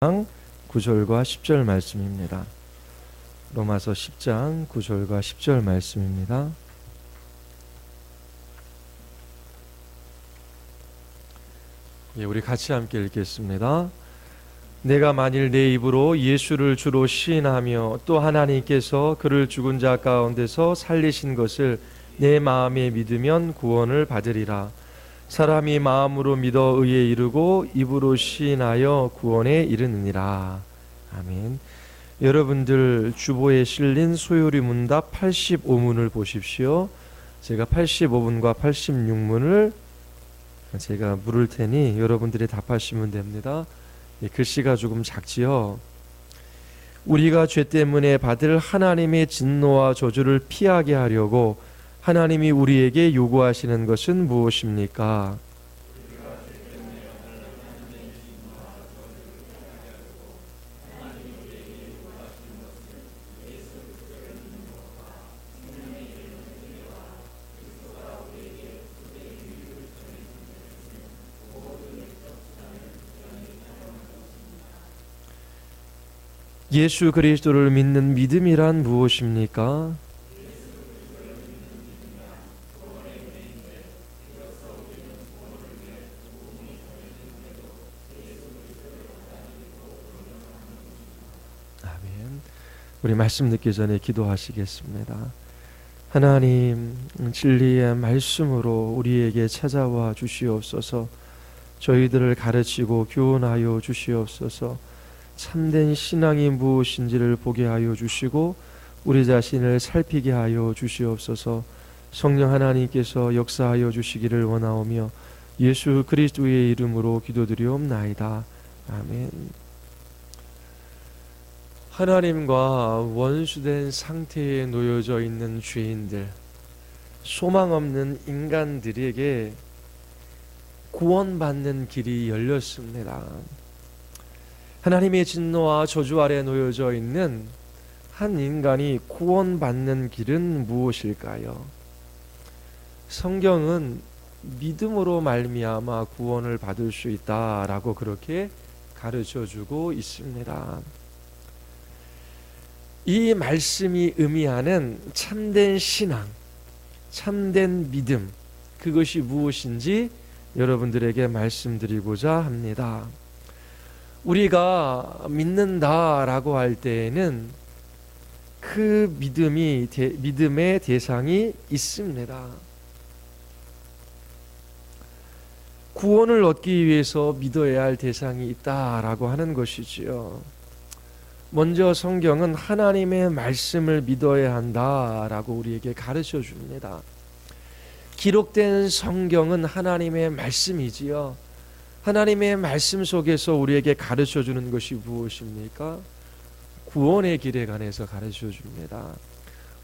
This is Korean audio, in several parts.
9절과 10절 말씀입니다. 로마서 10장 9절과 10절 말씀입니다. 우리 같이 함께 읽겠습니다. 내가 만일 내 입으로 예수를 주로 시인하며 또 하나님께서 그를 죽은 자 가운데서 살리신 것을 내 마음에 믿으면 구원을 받으리라. 사람이 마음으로 믿어 의에 이르고 입으로 시인하여 구원에 이르느니라. 아멘. 여러분들 주보에 실린 소요리 문답 85문을 보십시오. 제가 85문과 86문을 제가 물을 테니 여러분들이 답하시면 됩니다. 글씨가 조금 작지요. 우리가 죄 때문에 받을 하나님의 진노와 저주를 피하게 하려고 하나님이 우리에게 요구하시는 것은 무엇입니까? 예수 그리스도를 믿는 믿음이란 무엇입니까? 아멘. 우리 말씀 듣기 전에 기도하시겠습니다. 하나님, 진리의 말씀으로 우리에게 찾아와 주시옵소서. 저희들을 가르치고 교훈하여 주시옵소서. 참된 신앙이 무엇인지를 보게 하여 주시고 우리 자신을 살피게 하여 주시옵소서. 성령 하나님께서 역사하여 주시기를 원하오며 예수 그리스도의 이름으로 기도드리옵나이다. 아멘. 하나님과 원수된 상태에 놓여져 있는 죄인들, 소망 없는 인간들에게 구원받는 길이 열렸습니다. 하나님의 진노와 저주 아래 놓여져 있는 한 인간이 구원받는 길은 무엇일까요? 성경은 믿음으로 말미암아 구원을 받을 수 있다라고 그렇게 가르쳐주고 있습니다. 이 말씀이 의미하는 참된 신앙, 참된 믿음, 그것이 무엇인지 여러분들에게 말씀드리고자 합니다. 우리가 믿는다라고 할 때에는 그 믿음의 대상이 있습니다. 구원을 얻기 위해서 믿어야 할 대상이 있다라고 하는 것이지요. 먼저 성경은 하나님의 말씀을 믿어야 한다라고 우리에게 가르쳐 줍니다. 기록된 성경은 하나님의 말씀이지요. 하나님의 말씀 속에서 우리에게 가르쳐 주는 것이 무엇입니까? 구원의 길에 관해서 가르쳐 줍니다.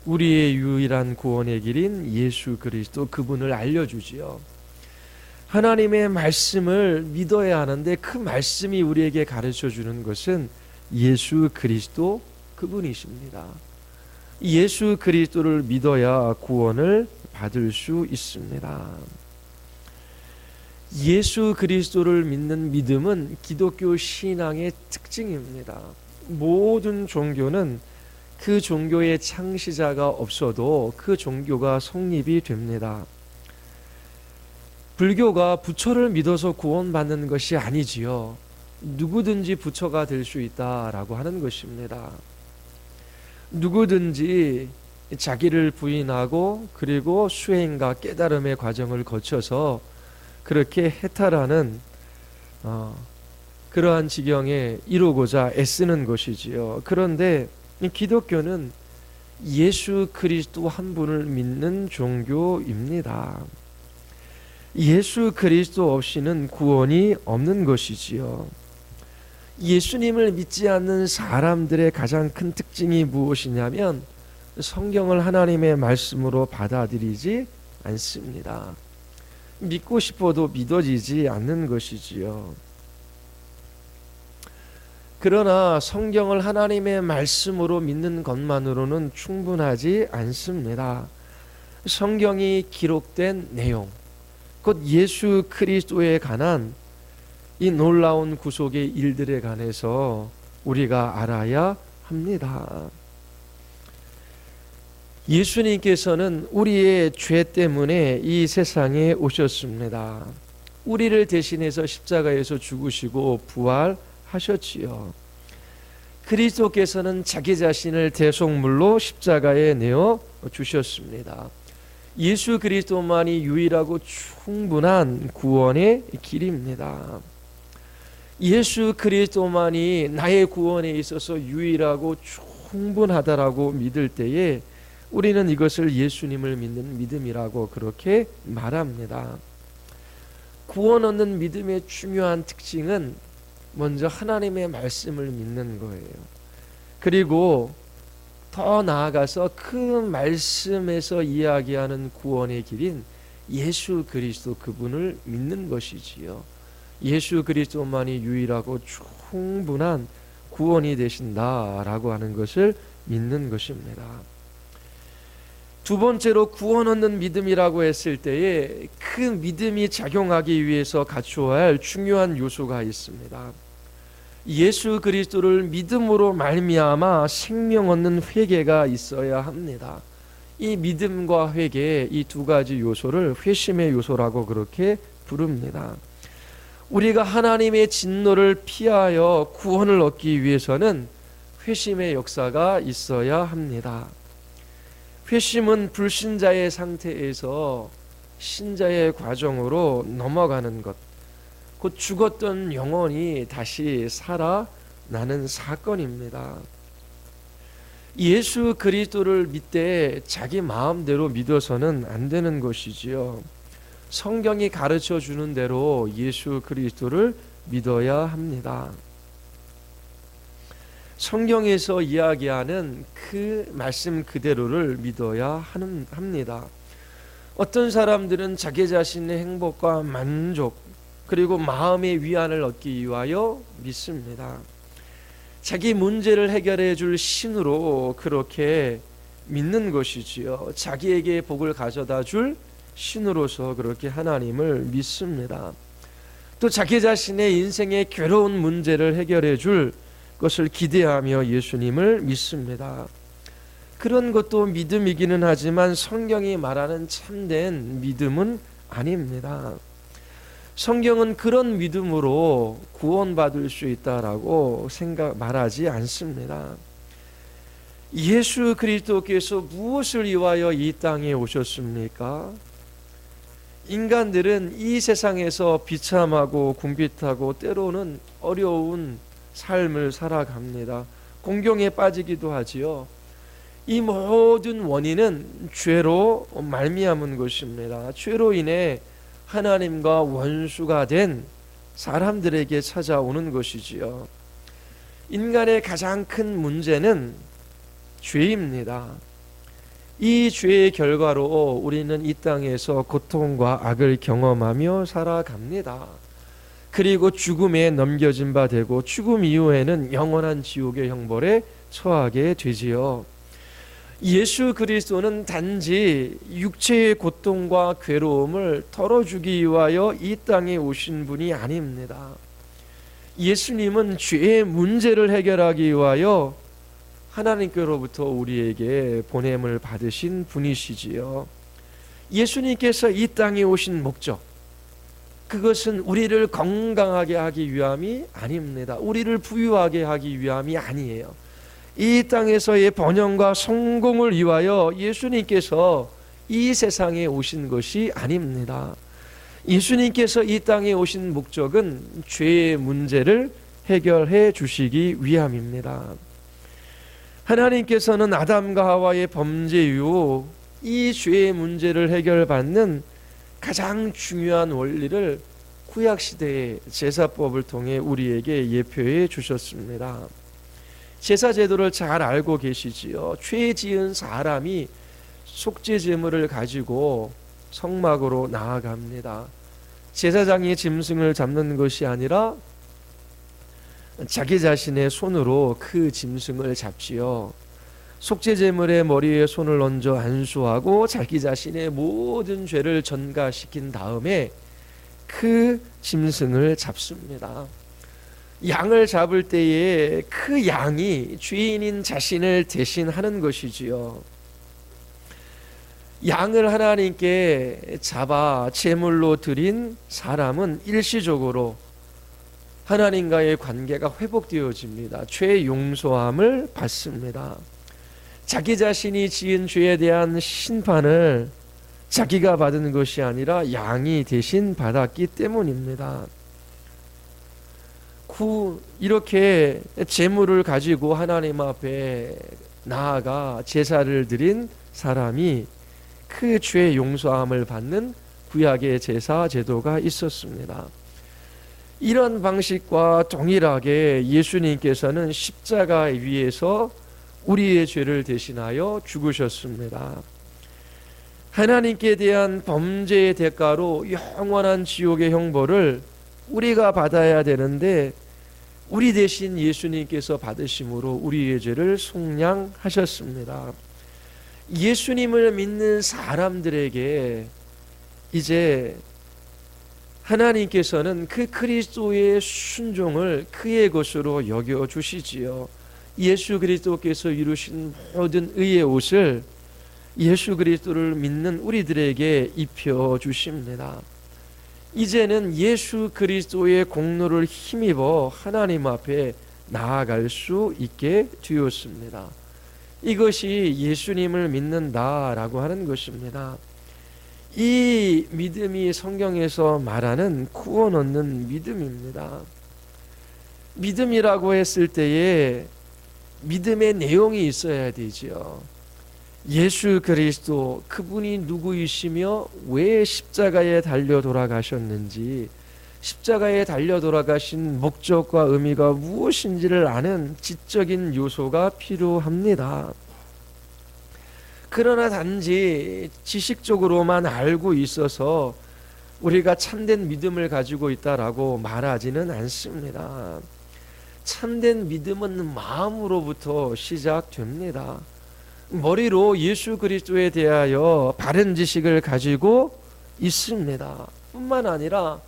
우리의 유일한 구원의 길인 예수 그리스도, 그분을 알려주지요. 하나님의 말씀을 믿어야 하는데 그 말씀이 우리에게 가르쳐 주는 것은 예수 그리스도, 그분이십니다. 예수 그리스도를 믿어야 구원을 받을 수 있습니다. 예수 그리스도를 믿는 믿음은 기독교 신앙의 특징입니다. 모든 종교는 그 종교의 창시자가 없어도 그 종교가 성립이 됩니다. 불교가 부처를 믿어서 구원받는 것이 아니지요. 누구든지 부처가 될 수 있다라고 하는 것입니다. 누구든지 자기를 부인하고 그리고 수행과 깨달음의 과정을 거쳐서 그렇게 해탈하는 그러한 지경에 이루고자 애쓰는 것이지요. 그런데 기독교는 예수 그리스도 한 분을 믿는 종교입니다. 예수 그리스도 없이는 구원이 없는 것이지요. 예수님을 믿지 않는 사람들의 가장 큰 특징이 무엇이냐면 성경을 하나님의 말씀으로 받아들이지 않습니다. 믿고 싶어도 믿어지지 않는 것이지요. 그러나 성경을 하나님의 말씀으로 믿는 것만으로는 충분하지 않습니다. 성경이 기록된 내용, 곧 예수 그리스도에 관한 이 놀라운 구속의 일들에 관해서 우리가 알아야 합니다. 예수님께서는 우리의 죄 때문에 이 세상에 오셨습니다. 우리를 대신해서 십자가에서 죽으시고 부활하셨지요. 그리스도께서는 자기 자신을 대속물로 십자가에 내어 주셨습니다. 예수 그리스도만이 유일하고 충분한 구원의 길입니다. 예수 그리스도만이 나의 구원에 있어서 유일하고 충분하다라고 믿을 때에 우리는 이것을 예수님을 믿는 믿음이라고 그렇게 말합니다. 구원 얻는 믿음의 중요한 특징은 먼저 하나님의 말씀을 믿는 거예요. 그리고 더 나아가서 그 말씀에서 이야기하는 구원의 길인 예수 그리스도 그분을 믿는 것이지요. 예수 그리스도만이 유일하고 충분한 구원이 되신다라고 하는 것을 믿는 것입니다. 두 번째로 구원 얻는 믿음이라고 했을 때에 그 믿음이 작용하기 위해서 갖추어야 할 중요한 요소가 있습니다. 예수 그리스도를 믿음으로 말미암아 생명 얻는 회개가 있어야 합니다. 이 믿음과 회개, 이 두 가지 요소를 회심의 요소라고 그렇게 부릅니다. 우리가 하나님의 진노를 피하여 구원을 얻기 위해서는 회심의 역사가 있어야 합니다. 회심은 불신자의 상태에서 신자의 과정으로 넘어가는 것, 곧 죽었던 영혼이 다시 살아나는 사건입니다. 예수 그리스도를 믿되 자기 마음대로 믿어서는 안 되는 것이지요. 성경이 가르쳐 주는 대로 예수 그리스도를 믿어야 합니다. 성경에서 이야기하는 그 말씀 그대로를 믿어야 합니다. 어떤 사람들은 자기 자신의 행복과 만족 그리고 마음의 위안을 얻기 위하여 믿습니다. 자기 문제를 해결해 줄 신으로 그렇게 믿는 것이지요. 자기에게 복을 가져다 줄 신으로서 그렇게 하나님을 믿습니다. 또 자기 자신의 인생의 괴로운 문제를 해결해 줄 것을 기대하며 예수님을 믿습니다. 그런 것도 믿음이기는 하지만 성경이 말하는 참된 믿음은 아닙니다. 성경은 그런 믿음으로 구원받을 수 있다라고 말하지 않습니다. 예수 그리스도께서 무엇을 위하여 이 땅에 오셨습니까? 인간들은 이 세상에서 비참하고 궁핍하고 때로는 어려운 삶을 살아갑니다. 공경에 빠지기도 하지요. 이 모든 원인은 죄로 말미암은 것입니다. 죄로 인해 하나님과 원수가 된 사람들에게 찾아오는 것이지요. 인간의 가장 큰 문제는 죄입니다. 이 죄의 결과로 우리는 이 땅에서 고통과 악을 경험하며 살아갑니다. 그리고 죽음에 넘겨진 바 되고 죽음 이후에는 영원한 지옥의 형벌에 처하게 되지요. 예수 그리스도는 단지 육체의 고통과 괴로움을 덜어주기 위하여 이 땅에 오신 분이 아닙니다. 예수님은 죄의 문제를 해결하기 위하여 하나님께로부터 우리에게 보냄을 받으신 분이시지요. 예수님께서 이 땅에 오신 목적, 그것은 우리를 건강하게 하기 위함이 아닙니다. 우리를 부유하게 하기 위함이 아니에요. 이 땅에서의 번영과 성공을 위하여 예수님께서 이 세상에 오신 것이 아닙니다. 예수님께서 이 땅에 오신 목적은 죄의 문제를 해결해 주시기 위함입니다. 하나님께서는 아담과 하와의 범죄 이후 이 죄의 문제를 해결받는 가장 중요한 원리를 구약시대의 제사법을 통해 우리에게 예표해 주셨습니다. 제사 제도를 잘 알고 계시지요. 죄 지은 사람이 속죄 제물을 가지고 성막으로 나아갑니다. 제사장이 짐승을 잡는 것이 아니라 자기 자신의 손으로 그 짐승을 잡지요. 속죄 제물의 머리에 손을 얹어 안수하고 자기 자신의 모든 죄를 전가시킨 다음에 그 짐승을 잡습니다. 양을 잡을 때에 그 양이 주인인 자신을 대신하는 것이지요. 양을 하나님께 잡아 제물로 드린 사람은 일시적으로 하나님과의 관계가 회복되어집니다. 죄 용서함을 받습니다. 자기 자신이 지은 죄에 대한 심판을 자기가 받은 것이 아니라 양이 대신 받았기 때문입니다. 이렇게 제물을 가지고 하나님 앞에 나아가 제사를 드린 사람이 그 죄 용서함을 받는 구약의 제사 제도가 있었습니다. 이런 방식과 동일하게 예수님께서는 십자가 위에서 우리의 죄를 대신하여 죽으셨습니다. 하나님께 대한 범죄의 대가로 영원한 지옥의 형벌을 우리가 받아야 되는데 우리 대신 예수님께서 받으심으로 우리의 죄를 속량하셨습니다. 예수님을 믿는 사람들에게 이제 하나님께서는 그 그리스도의 순종을 그의 것으로 여겨주시지요. 예수 그리스도께서 이루신 모든 의의 옷을 예수 그리스도를 믿는 우리들에게 입혀주십니다. 이제는 예수 그리스도의 공로를 힘입어 하나님 앞에 나아갈 수 있게 되었습니다. 이것이 예수님을 믿는다라고 하는 것입니다. 이 믿음이 성경에서 말하는 구원 얻는 믿음입니다. 믿음이라고 했을 때에 믿음의 내용이 있어야 되죠. 예수 그리스도 그분이 누구이시며 왜 십자가에 달려 돌아가셨는지, 십자가에 달려 돌아가신 목적과 의미가 무엇인지를 아는 지적인 요소가 필요합니다. 그러나 단지 지식적으로만 알고 있어서 우리가 참된 믿음을 가지고 있다라고 말하지는 않습니다. 참된 믿음은 마음으로부터 시작됩니다. 머리로 예수 그리스도에 대하여 바른 지식을 가지고 있습니다. 뿐만 아니라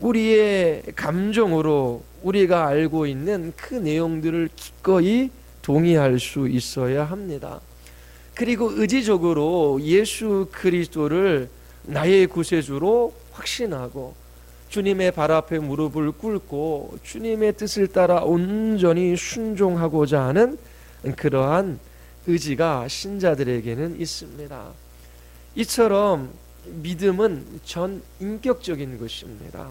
우리의 감정으로 우리가 알고 있는 그 내용들을 기꺼이 동의할 수 있어야 합니다. 그리고 의지적으로 예수 그리스도를 나의 구세주로 확신하고 주님의 발 앞에 무릎을 꿇고 주님의 뜻을 따라 온전히 순종하고자 하는 그러한 의지가 신자들에게는 있습니다. 이처럼 믿음은 전 인격적인 것입니다.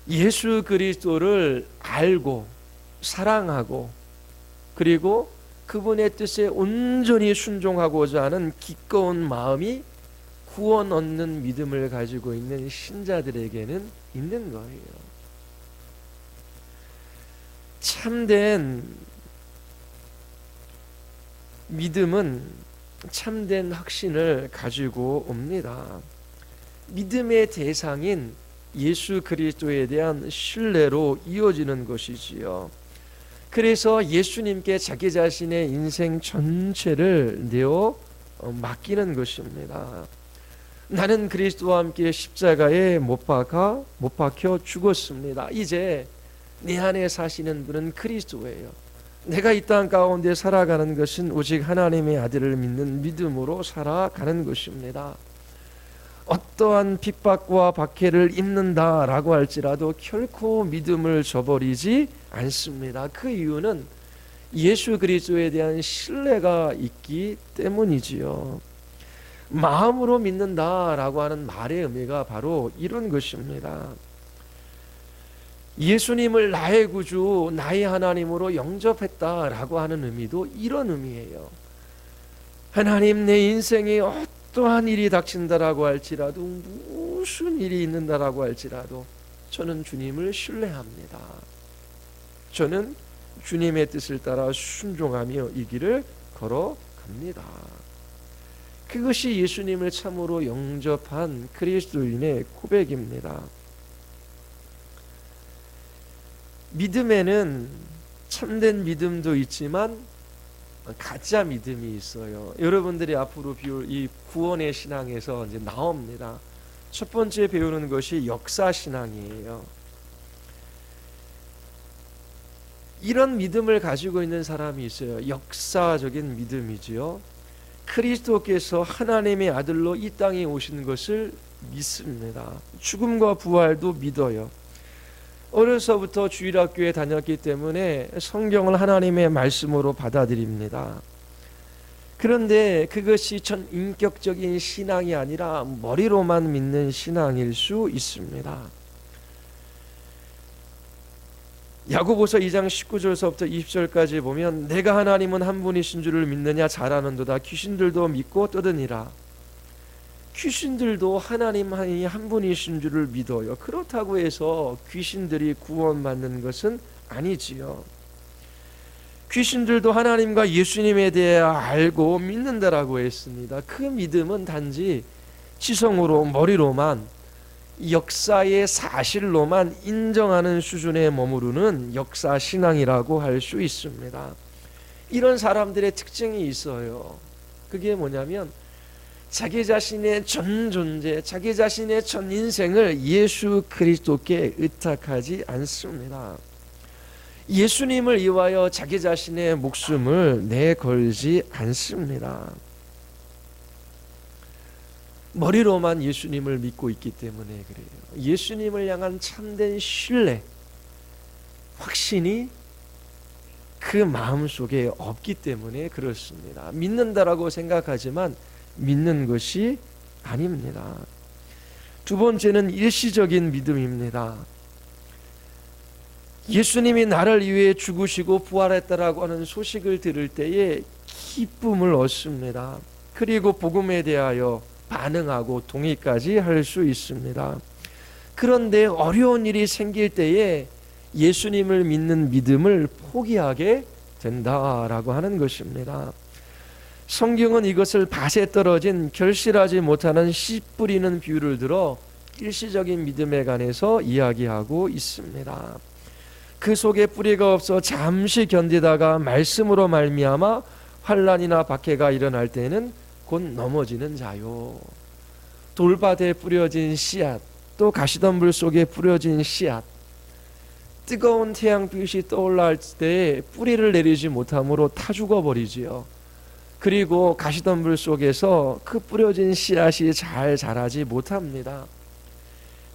예수 그리스도를 알고 사랑하고 그리고 그분의 뜻에 온전히 순종하고자 하는 기꺼운 마음이 구원 얻는 믿음을 가지고 있는 신자들에게는 있는 거예요. 참된 믿음은 참된 확신을 가지고 옵니다. 믿음의 대상인 예수 그리스도에 대한 신뢰로 이어지는 것이지요. 그래서 예수님께 자기 자신의 인생 전체를 내어 맡기는 것입니다. 나는 그리스도와 함께 십자가에 못 박혀 죽었습니다. 이제 내 안에 사시는 분은 그리스도예요. 내가 이 땅 가운데 살아가는 것은 오직 하나님의 아들을 믿는 믿음으로 살아가는 것입니다. 어떠한 핍박과 박해를 입는다라고 할지라도 결코 믿음을 저버리지 않습니다. 그 이유는 예수 그리스도에 대한 신뢰가 있기 때문이지요. 마음으로 믿는다라고 하는 말의 의미가 바로 이런 것입니다. 예수님을 나의 구주, 나의 하나님으로 영접했다라고 하는 의미도 이런 의미예요. 하나님, 내 인생에 어떠한 일이 닥친다라고 할지라도 무슨 일이 있는다라고 할지라도 저는 주님을 신뢰합니다. 저는 주님의 뜻을 따라 순종하며 이 길을 걸어갑니다. 그것이 예수님을 참으로 영접한 그리스도인의 고백입니다. 믿음에는 참된 믿음도 있지만 가짜 믿음이 있어요. 여러분들이 앞으로 비울 이 구원의 신앙에서 이제 나옵니다. 첫 번째 배우는 것이 역사신앙이에요. 이런 믿음을 가지고 있는 사람이 있어요. 역사적인 믿음이지요. 그리스도께서 하나님의 아들로 이 땅에 오신 것을 믿습니다. 죽음과 부활도 믿어요. 어려서부터 주일학교에 다녔기 때문에 성경을 하나님의 말씀으로 받아들입니다. 그런데 그것이 전 인격적인 신앙이 아니라 머리로만 믿는 신앙일 수 있습니다. 야고보서 2장 19절서부터 20절까지 보면 내가 하나님은 한 분이신 줄을 믿느냐 잘 아는도다. 귀신들도 믿고 떠드니라. 귀신들도 하나님이 한 분이신 줄을 믿어요. 그렇다고 해서 귀신들이 구원받는 것은 아니지요. 귀신들도 하나님과 예수님에 대해 알고 믿는다라고 했습니다. 그 믿음은 단지 지성으로 머리로만 역사의 사실로만 인정하는 수준에 머무르는 역사신앙이라고 할 수 있습니다. 이런 사람들의 특징이 있어요. 그게 뭐냐면 자기 자신의 전 존재, 자기 자신의 전 인생을 예수 그리스도께 의탁하지 않습니다. 예수님을 위하여 자기 자신의 목숨을 내걸지 않습니다. 머리로만 예수님을 믿고 있기 때문에 그래요. 예수님을 향한 참된 신뢰, 확신이 그 마음속에 없기 때문에 그렇습니다. 믿는다라고 생각하지만 믿는 것이 아닙니다. 두 번째는 일시적인 믿음입니다. 예수님이 나를 위해 죽으시고 부활했다라고 하는 소식을 들을 때에 기쁨을 얻습니다. 그리고 복음에 대하여 반응하고 동의까지 할 수 있습니다. 그런데 어려운 일이 생길 때에 예수님을 믿는 믿음을 포기하게 된다라고 하는 것입니다. 성경은 이것을 밭에 떨어진 결실하지 못하는 씨 뿌리는 비유를 들어 일시적인 믿음에 관해서 이야기하고 있습니다. 그 속에 뿌리가 없어 잠시 견디다가 말씀으로 말미암아 환난이나 박해가 일어날 때는 곧 넘어지는 자요. 돌밭에 뿌려진 씨앗, 또 가시덤불 속에 뿌려진 씨앗, 뜨거운 태양빛이 떠올라 때 뿌리를 내리지 못함으로 타 죽어버리지요. 그리고 가시덤불 속에서 그 뿌려진 씨앗이 잘 자라지 못합니다.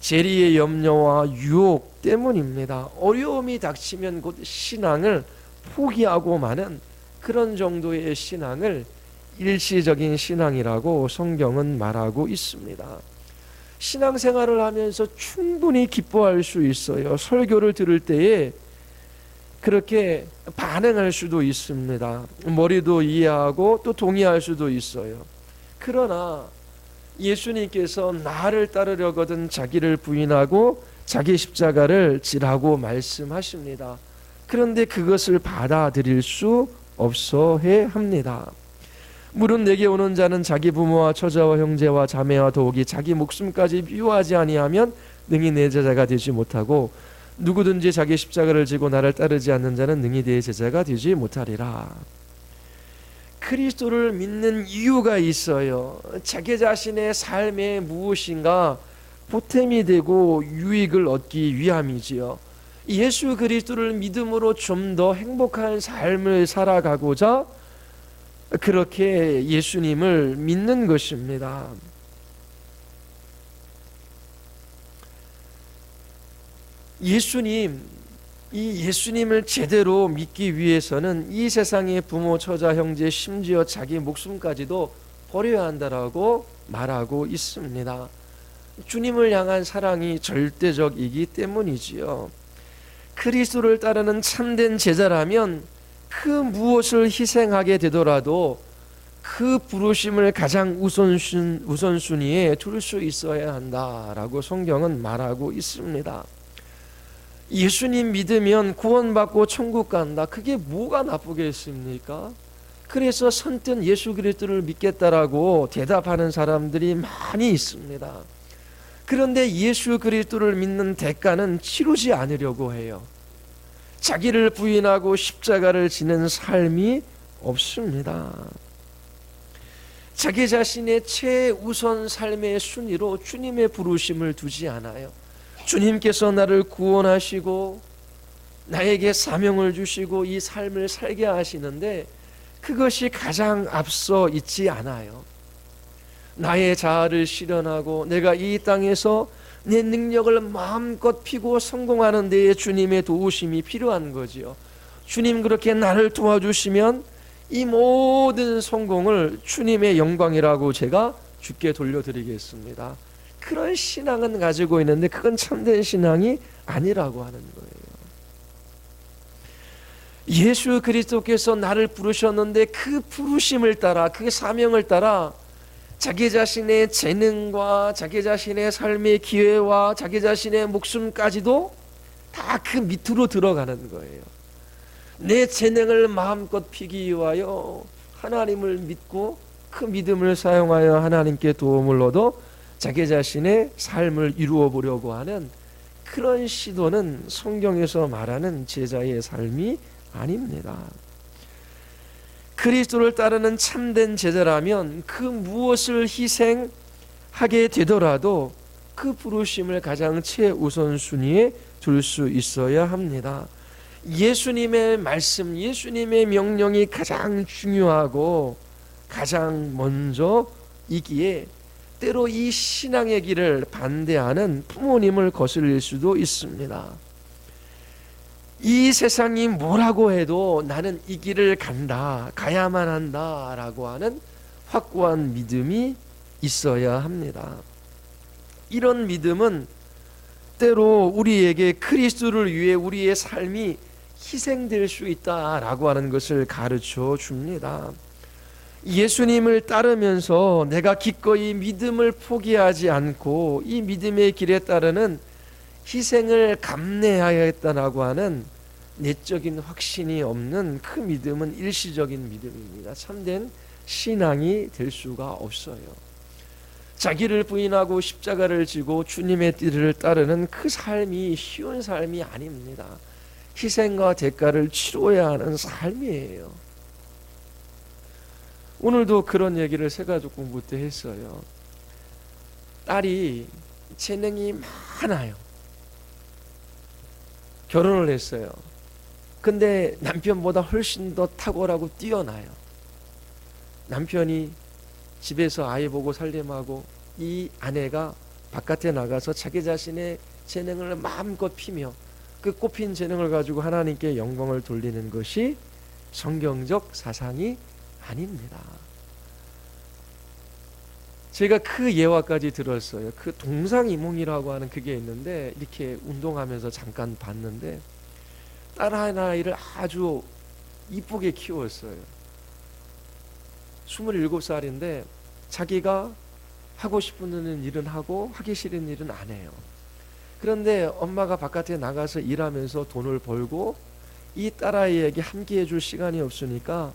재리의 염려와 유혹 때문입니다. 어려움이 닥치면 곧 신앙을 포기하고 마는 그런 정도의 신앙을 일시적인 신앙이라고 성경은 말하고 있습니다. 신앙생활을 하면서 충분히 기뻐할 수 있어요. 설교를 들을 때에 그렇게 반응할 수도 있습니다. 머리도 이해하고 또 동의할 수도 있어요. 그러나 예수님께서 나를 따르려거든 자기를 부인하고 자기 십자가를 지라고 말씀하십니다. 그런데 그것을 받아들일 수 없어 해 합니다. 물은 내게 오는 자는 자기 부모와 처자와 형제와 자매와 더욱이 자기 목숨까지 미워하지 아니하면 능히 내 제자가 되지 못하고 누구든지 자기 십자가를 지고 나를 따르지 않는 자는 능히 내 제자가 되지 못하리라. 그리스도를 믿는 이유가 있어요. 자기 자신의 삶에 무엇인가 보탬이 되고 유익을 얻기 위함이지요. 예수 그리스도를 믿음으로 좀 더 행복한 삶을 살아가고자 그렇게 예수님을 믿는 것입니다. 예수님을 제대로 믿기 위해서는 이 세상의 부모, 처자, 형제, 심지어 자기 목숨까지도 버려야 한다라고 말하고 있습니다. 주님을 향한 사랑이 절대적이기 때문이지요. 그리스도를 따르는 참된 제자라면 그 무엇을 희생하게 되더라도 그 부르심을 가장 우선순위에 둘 수 있어야 한다라고 성경은 말하고 있습니다. 예수님 믿으면 구원받고 천국 간다. 그게 뭐가 나쁘겠습니까? 그래서 선뜻 예수 그리스도를 믿겠다라고 대답하는 사람들이 많이 있습니다. 그런데 예수 그리스도를 믿는 대가는 치르지 않으려고 해요. 자기를 부인하고 십자가를 지는 삶이 없습니다. 자기 자신의 최우선 삶의 순위로 주님의 부르심을 두지 않아요. 주님께서 나를 구원하시고 나에게 사명을 주시고 이 삶을 살게 하시는데 그것이 가장 앞서 있지 않아요. 나의 자아를 실현하고 내가 이 땅에서 내 능력을 마음껏 피고 성공하는 데에 주님의 도우심이 필요한 거지요. 주님 그렇게 나를 도와주시면 이 모든 성공을 주님의 영광이라고 제가 주께 돌려드리겠습니다. 그런 신앙은 가지고 있는데 그건 참된 신앙이 아니라고 하는 거예요. 예수 그리스도께서 나를 부르셨는데 그 부르심을 따라 그 사명을 따라 자기 자신의 재능과 자기 자신의 삶의 기회와 자기 자신의 목숨까지도 다 그 밑으로 들어가는 거예요. 내 재능을 마음껏 피기 위하여 하나님을 믿고 그 믿음을 사용하여 하나님께 도움을 얻어 자기 자신의 삶을 이루어 보려고 하는 그런 시도는 성경에서 말하는 제자의 삶이 아닙니다. 그리스도를 따르는 참된 제자라면 그 무엇을 희생하게 되더라도 그 부르심을 가장 최우선순위에 둘 수 있어야 합니다. 예수님의 말씀, 예수님의 명령이 가장 중요하고 가장 먼저이기에 때로 이 신앙의 길을 반대하는 부모님을 거슬릴 수도 있습니다. 이 세상이 뭐라고 해도 나는 이 길을 간다, 가야만 한다라고 하는 확고한 믿음이 있어야 합니다. 이런 믿음은 때로 우리에게 그리스도를 위해 우리의 삶이 희생될 수 있다라고 하는 것을 가르쳐 줍니다. 예수님을 따르면서 내가 기꺼이 믿음을 포기하지 않고 이 믿음의 길에 따르는 희생을 감내하였다라고 하는 내적인 확신이 없는 그 믿음은 일시적인 믿음입니다. 참된 신앙이 될 수가 없어요. 자기를 부인하고 십자가를 지고 주님의 뜻을 따르는 그 삶이 쉬운 삶이 아닙니다. 희생과 대가를 치러야 하는 삶이에요. 오늘도 그런 얘기를 새가족 공부 때 했어요. 딸이 재능이 많아요. 결혼을 했어요. 근데 남편보다 훨씬 더 탁월하고 뛰어나요. 남편이 집에서 아이 보고 살림하고 이 아내가 바깥에 나가서 자기 자신의 재능을 마음껏 피며 그 꽃핀 재능을 가지고 하나님께 영광을 돌리는 것이 성경적 사상이 아닙니다. 제가 그 예화까지 들었어요. 그 동상이몽이라고 하는 그게 있는데 이렇게 운동하면서 잠깐 봤는데 딸 하나를 아주 이쁘게 키웠어요. 27살인데 자기가 하고 싶은 일은 하고 하기 싫은 일은 안 해요. 그런데 엄마가 바깥에 나가서 일하면서 돈을 벌고 이 딸아이에게 함께 해줄 시간이 없으니까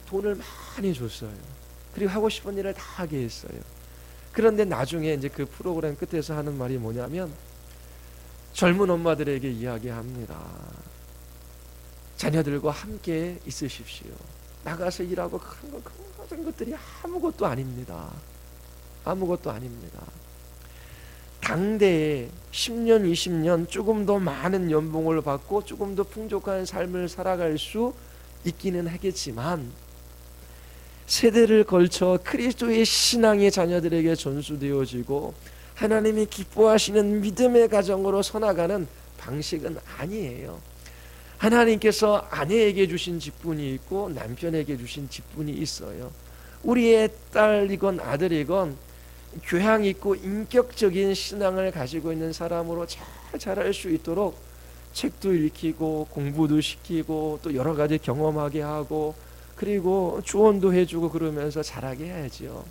돈을 많이 줬어요. 그리고 하고 싶은 일을 다 하게 했어요. 그런데 나중에 이제 그 프로그램 끝에서 하는 말이 뭐냐면 젊은 엄마들에게 이야기합니다. 자녀들과 함께 있으십시오. 나가서 일하고 그런 것들이 아무것도 아닙니다. 아무것도 아닙니다. 당대에 10년, 20년 조금 더 많은 연봉을 받고 조금 더 풍족한 삶을 살아갈 수 있기는 하겠지만 세대를 걸쳐 그리스도의 신앙이 자녀들에게 전수되어지고 하나님이 기뻐하시는 믿음의 가정으로 서나가는 방식은 아니에요. 하나님께서 아내에게 주신 직분이 있고 남편에게 주신 직분이 있어요. 우리의 딸이건 아들이건 교양 있고 인격적인 신앙을 가지고 있는 사람으로 잘 자랄 수 있도록 책도 읽히고 공부도 시키고 또 여러 가지 경험하게 하고 그리고 조언도 해주고 그러면서 자라게 해야지요.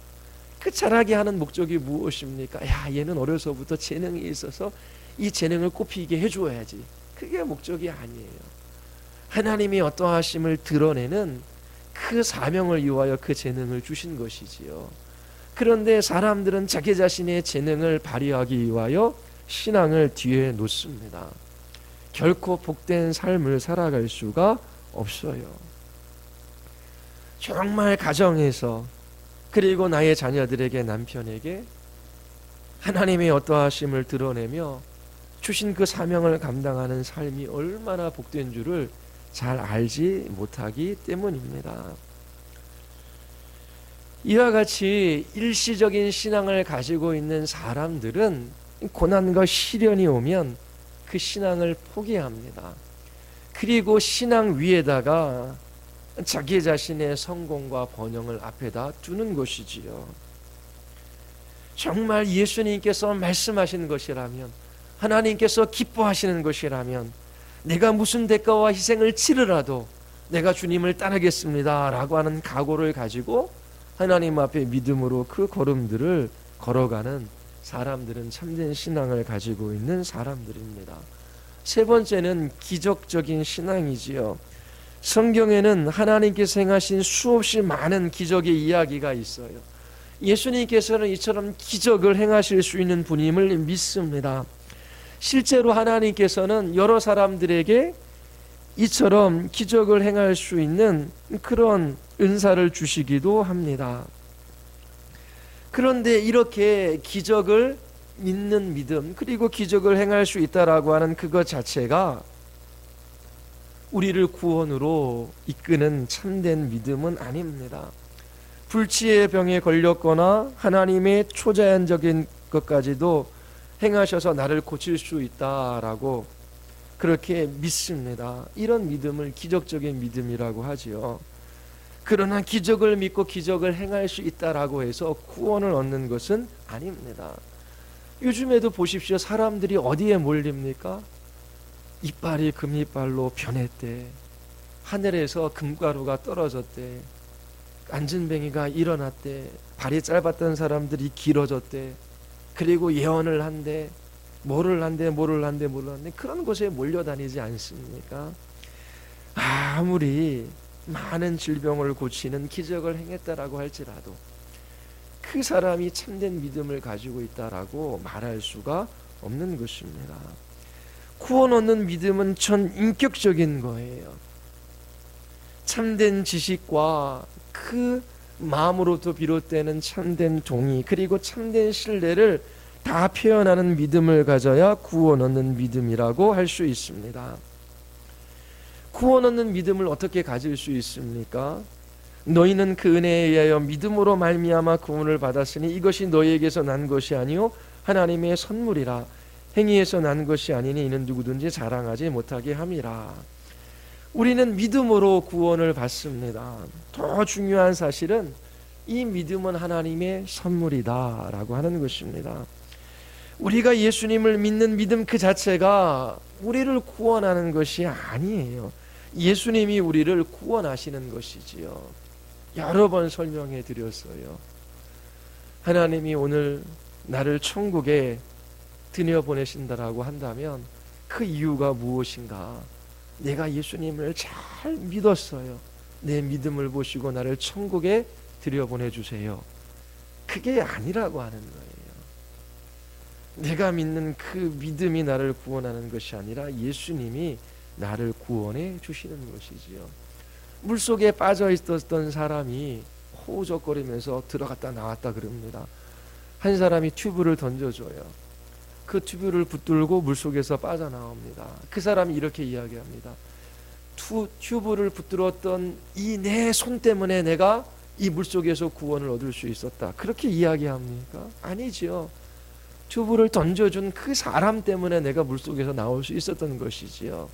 그 자라게 하는 목적이 무엇입니까? 야, 얘는 어려서부터 재능이 있어서 이 재능을 꽃피게 해줘야지. 그게 목적이 아니에요. 하나님이 어떠하심을 드러내는 그 사명을 위하여 그 재능을 주신 것이지요. 그런데 사람들은 자기 자신의 재능을 발휘하기 위하여 신앙을 뒤에 놓습니다. 결코 복된 삶을 살아갈 수가 없어요. 정말 가정에서 그리고 나의 자녀들에게, 남편에게 하나님의 어떠하심을 드러내며 주신 그 사명을 감당하는 삶이 얼마나 복된 줄을 잘 알지 못하기 때문입니다. 이와 같이 일시적인 신앙을 가지고 있는 사람들은 고난과 시련이 오면 그 신앙을 포기합니다. 그리고 신앙 위에다가 자기 자신의 성공과 번영을 앞에다 두는 것이지요. 정말 예수님께서 말씀하신 것이라면, 하나님께서 기뻐하시는 것이라면 내가 무슨 대가와 희생을 치르라도 내가 주님을 따르겠습니다 라고 하는 각오를 가지고 하나님 앞에 믿음으로 그 걸음들을 걸어가는 사람들은 참된 신앙을 가지고 있는 사람들입니다. 세 번째는 기적적인 신앙이지요. 성경에는 하나님께서 행하신 수없이 많은 기적의 이야기가 있어요. 예수님께서는 이처럼 기적을 행하실 수 있는 분임을 믿습니다. 실제로 하나님께서는 여러 사람들에게 이처럼 기적을 행할 수 있는 그런 은사를 주시기도 합니다. 그런데 이렇게 기적을 믿는 믿음, 그리고 기적을 행할 수 있다라고 하는 그것 자체가 우리를 구원으로 이끄는 참된 믿음은 아닙니다. 불치의 병에 걸렸거나 하나님의 초자연적인 것까지도 행하셔서 나를 고칠 수 있다라고 그렇게 믿습니다. 이런 믿음을 기적적인 믿음이라고 하지요. 그러나 기적을 믿고 기적을 행할 수 있다라고 해서 구원을 얻는 것은 아닙니다. 요즘에도 보십시오. 사람들이 어디에 몰립니까? 이빨이 금이빨로 변했대. 하늘에서 금가루가 떨어졌대. 안진뱅이가 일어났대. 발이 짧았던 사람들이 길어졌대. 그리고 예언을 한대. 뭐를 한대. 그런 곳에 몰려다니지 않습니까? 아무리 많은 질병을 고치는 기적을 행했다라고 할지라도 그 사람이 참된 믿음을 가지고 있다라고 말할 수가 없는 것입니다. 구원 얻는 믿음은 전 인격적인 거예요. 참된 지식과 그 마음으로부터 비롯되는 참된 동의, 그리고 참된 신뢰를 다 표현하는 믿음을 가져야 구원 얻는 믿음이라고 할 수 있습니다. 구원 얻는 믿음을 어떻게 가질 수 있습니까? 너희는 그 은혜에 의하여 믿음으로 말미암아 구원을 받았으니 이것이 너희에게서 난 것이 아니요 하나님의 선물이라. 행위에서 난 것이 아니니 이는 누구든지 자랑하지 못하게 함이라. 우리는 믿음으로 구원을 받습니다. 더 중요한 사실은 이 믿음은 하나님의 선물이다라고 하는 것입니다. 우리가 예수님을 믿는 믿음 그 자체가 우리를 구원하는 것이 아니에요. 예수님이 우리를 구원하시는 것이지요. 여러 번 설명해 드렸어요. 하나님이 오늘 나를 천국에 들여보내신다라고 한다면 그 이유가 무엇인가? 내가 예수님을 잘 믿었어요. 내 믿음을 보시고 나를 천국에 들여보내주세요. 그게 아니라고 하는 거예요. 내가 믿는 그 믿음이 나를 구원하는 것이 아니라 예수님이 나를 구원해 주시는 것이지요. 물속에 빠져 있었던 사람이 호우적거리면서 들어갔다 나왔다 그럽니다. 한 사람이 튜브를 던져줘요. 그 튜브를 붙들고 물속에서 빠져나옵니다. 그 사람이 이렇게 이야기합니다. 튜브를 붙들었던 이 내 손 때문에 내가 이 물속에서 구원을 얻을 수 있었다. 그렇게 이야기합니까? 아니지요. 튜브를 던져준 그 사람 때문에 내가 물속에서 나올 수 있었던 것이지요.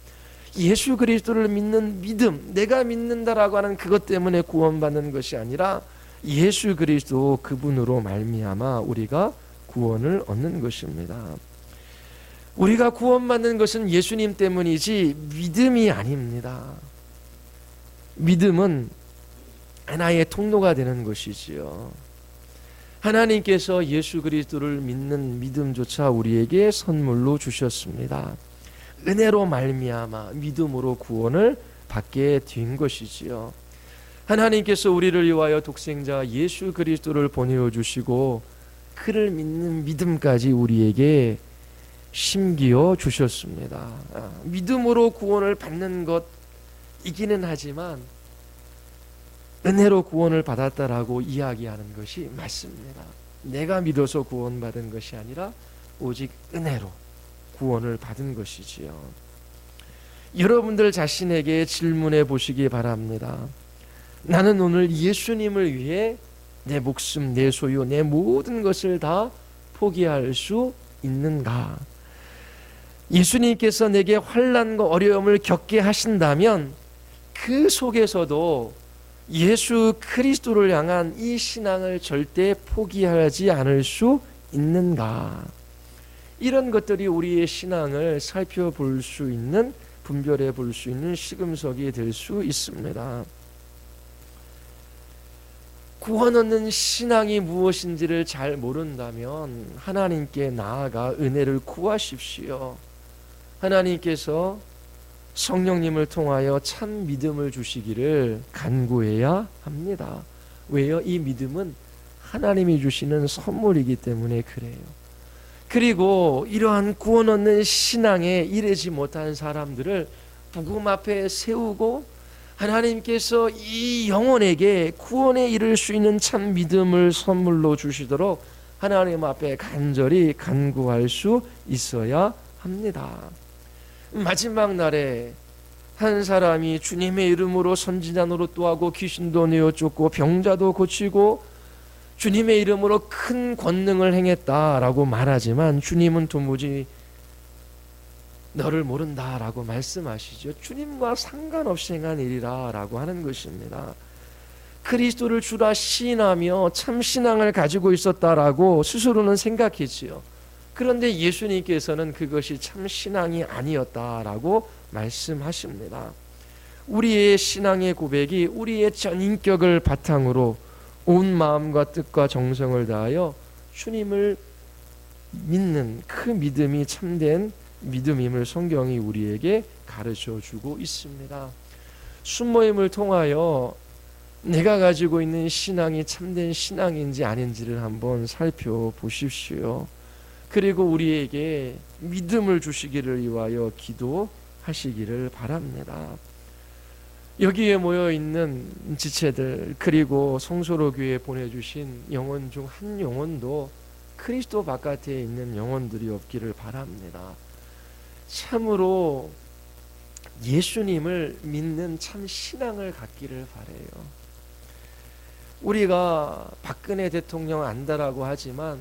예수 그리스도를 믿는 믿음, 내가 믿는다라고 하는 그것 때문에 구원받는 것이 아니라 예수 그리스도 그분으로 말미암아 우리가 구원을 얻는 것입니다. 우리가 구원받는 것은 예수님 때문이지 믿음이 아닙니다. 믿음은 하나의 통로가 되는 것이지요. 하나님께서 예수 그리스도를 믿는 믿음조차 우리에게 선물로 주셨습니다. 은혜로 말미암아 믿음으로 구원을 받게 된 것이지요. 하나님께서 우리를 위하여 독생자 예수 그리스도를 보내어 주시고 그를 믿는 믿음까지 우리에게 심기어 주셨습니다. 믿음으로 구원을 받는 것이기는 하지만 은혜로 구원을 받았다라고 이야기하는 것이 맞습니다. 내가 믿어서 구원받은 것이 아니라 오직 은혜로 구원을 받은 것이지요. 여러분들 자신에게 질문해 보시기 바랍니다. 나는 오늘 예수님을 위해 내 목숨, 내 소유, 내 모든 것을 다 포기할 수 있는가? 예수님께서 내게 환난과 어려움을 겪게 하신다면 그 속에서도 예수 그리스도를 향한 이 신앙을 절대 포기하지 않을 수 있는가? 이런 것들이 우리의 신앙을 살펴볼 수 있는, 분별해 볼 수 있는 시금석이 될 수 있습니다. 구원 얻는 신앙이 무엇인지를 잘 모른다면 하나님께 나아가 은혜를 구하십시오. 하나님께서 성령님을 통하여 참 믿음을 주시기를 간구해야 합니다. 왜요? 이 믿음은 하나님이 주시는 선물이기 때문에 그래요. 그리고 이러한 구원 얻는 신앙에 이르지 못한 사람들을 복음 앞에 세우고 하나님께서 이 영혼에게 구원에 이를 수 있는 참 믿음을 선물로 주시도록 하나님 앞에 간절히 간구할 수 있어야 합니다. 마지막 날에 한 사람이 주님의 이름으로 선지자 노릇도 하고 귀신도 내어 쫓고 병자도 고치고 주님의 이름으로 큰 권능을 행했다라고 말하지만 주님은 도무지 너를 모른다라고 말씀하시죠. 주님과 상관없이 행한 일이라 라고 하는 것입니다. 그리스도를 주라 시인하며 참 신앙을 가지고 있었다라고 스스로는 생각했지요. 그런데 예수님께서는 그것이 참 신앙이 아니었다라고 말씀하십니다. 우리의 신앙의 고백이 우리의 전 인격을 바탕으로 온 마음과 뜻과 정성을 다하여 주님을 믿는 그 믿음이 참된 믿음임을 성경이 우리에게 가르쳐주고 있습니다. 순모임을 통하여 내가 가지고 있는 신앙이 참된 신앙인지 아닌지를 한번 살펴보십시오. 그리고 우리에게 믿음을 주시기를 위하여 기도하시기를 바랍니다. 여기에 모여있는 지체들 그리고 성소로 교회에 보내주신 영혼 중 한 영혼도 그리스도 바깥에 있는 영혼들이 없기를 바랍니다. 참으로 예수님을 믿는 참 신앙을 갖기를 바라요. 우리가 박근혜 대통령 안다라고 하지만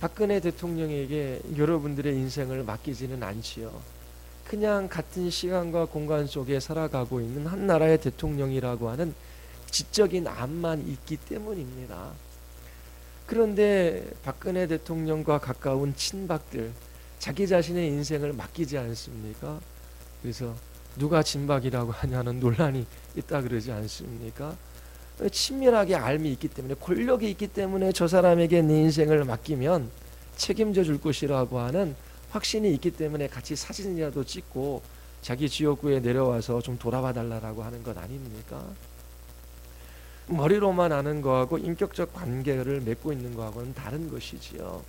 박근혜 대통령에게 여러분들의 인생을 맡기지는 않지요. 그냥 같은 시간과 공간 속에 살아가고 있는 한 나라의 대통령이라고 하는 지적인 암만 있기 때문입니다. 그런데 박근혜 대통령과 가까운 친박들 자기 자신의 인생을 맡기지 않습니까? 그래서 누가 진박이라고 하냐는 논란이 있다 그러지 않습니까? 친밀하게 알미 있기 때문에 권력이 있기 때문에 저 사람에게 내 인생을 맡기면 책임져 줄 것이라고 하는 확신이 있기 때문에 같이 사진이라도 찍고 자기 지역구에 내려와서 좀 돌아봐 달라고 하는 것 아닙니까? 머리로만 아는 거하고 인격적 관계를 맺고 있는 거하고는 다른 것이지요.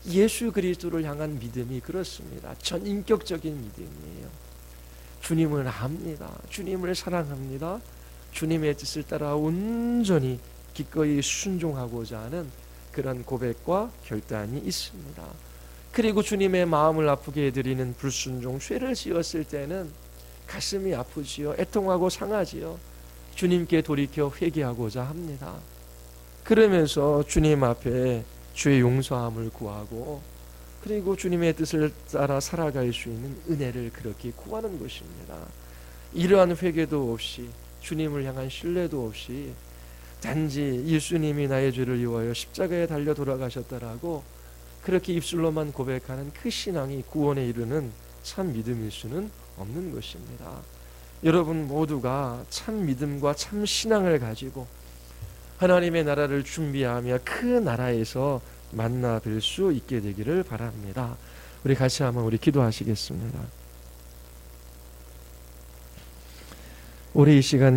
예수 그리스도를 향한 믿음이 그렇습니다. 전인격적인 믿음이에요. 주님을 압니다. 주님을 사랑합니다. 주님의 뜻을 따라 온전히 기꺼이 순종하고자 하는 그런 고백과 결단이 있습니다. 그리고 주님의 마음을 아프게 해드리는 불순종, 죄를 지었을 때는 가슴이 아프지요. 애통하고 상하지요. 주님께 돌이켜 회개하고자 합니다. 그러면서 주님 앞에 죄의 용서함을 구하고 그리고 주님의 뜻을 따라 살아갈 수 있는 은혜를 그렇게 구하는 것입니다. 이러한 회개도 없이 주님을 향한 신뢰도 없이 단지 예수님이 나의 죄를 위하여 십자가에 달려 돌아가셨다라고 그렇게 입술로만 고백하는 그 신앙이 구원에 이르는 참 믿음일 수는 없는 것입니다. 여러분 모두가 참 믿음과 참 신앙을 가지고 하나님의 나라를 준비하며 그 나라에서 만나 뵐 수 있게 되기를 바랍니다. 우리 같이 한번 우리 기도하시겠습니다. 우리 이 시간